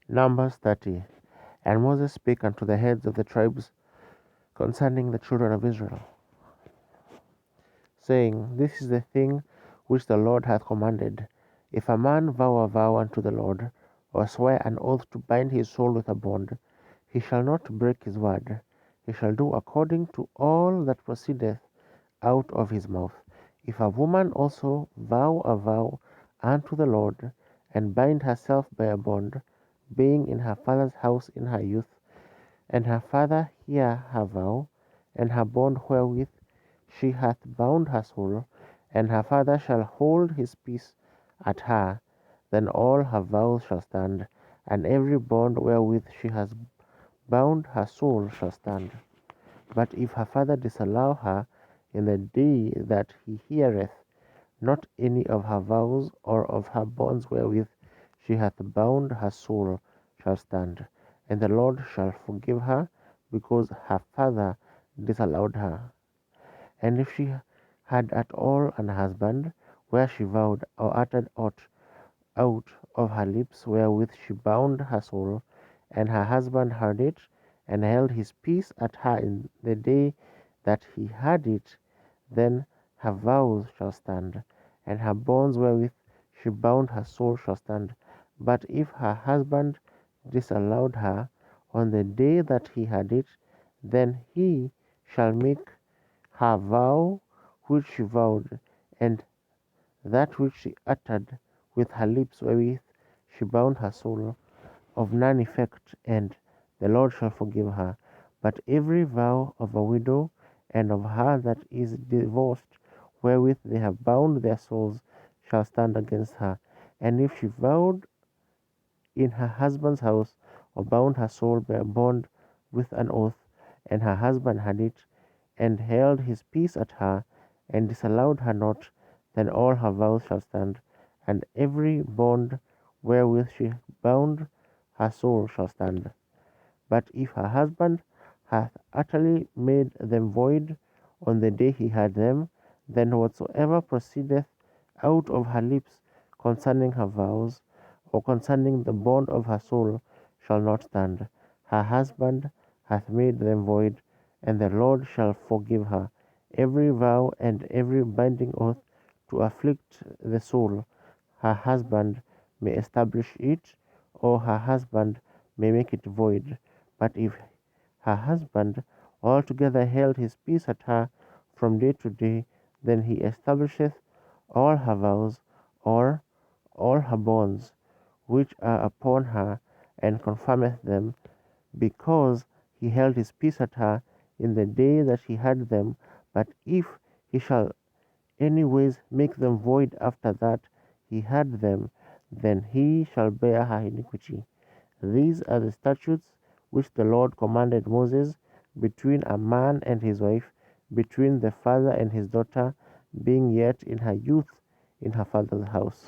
Numbers 30. And Moses spake unto the heads of the tribes concerning the children of Israel, saying, This is the thing which the Lord hath commanded. If a man vow a vow unto the Lord, or swear an oath to bind his soul with a bond, he shall not break his word. He shall do according to all that proceedeth out of his mouth. If a woman also vow a vow unto the Lord, and bind herself by a bond, being in her father's house in her youth, and her father hear her vow, and her bond wherewith she hath bound her soul, and her father shall hold his peace at her, then all her vows shall stand, and every bond wherewith she has bound her soul shall stand. But if her father disallow her in the day that he heareth not any of her vows or of her bonds wherewith she hath bound her soul shall stand, and the Lord shall forgive her, because her father disallowed her. And if she had at all an husband, where she vowed or uttered aught out of her lips wherewith she bound her soul, and her husband heard it, and held his peace at her in the day that he heard it, then her vows shall stand, and her bonds wherewith she bound her soul shall stand. But if her husband disallowed her on the day that he had it, then he shall make her vow which she vowed, and that which she uttered with her lips wherewith she bound her soul, of none effect, and the Lord shall forgive her. But every vow of a widow and of her that is divorced, wherewith they have bound their souls, shall stand against her. And if she vowed in her husband's house, or bound her soul by a bond with an oath, and her husband had it, and held his peace at her, and disallowed her not, then all her vows shall stand, and every bond wherewith she bound her soul shall stand. But if her husband hath utterly made them void on the day he had them, then whatsoever proceedeth out of her lips concerning her vows, or concerning the bond of her soul, shall not stand. Her husband hath made them void, and the Lord shall forgive her. Every vow and every binding oath to afflict the soul, her husband may establish it, or her husband may make it void. But if her husband altogether held his peace at her from day to day, then he establisheth all her vows, or all her bonds, which are upon her, and confirmeth them, because he held his peace at her in the day that he had them. But if he shall anyways make them void after that he had them, then he shall bear her iniquity. These are the statutes which the Lord commanded Moses between a man and his wife, between the father and his daughter, being yet in her youth in her father's house.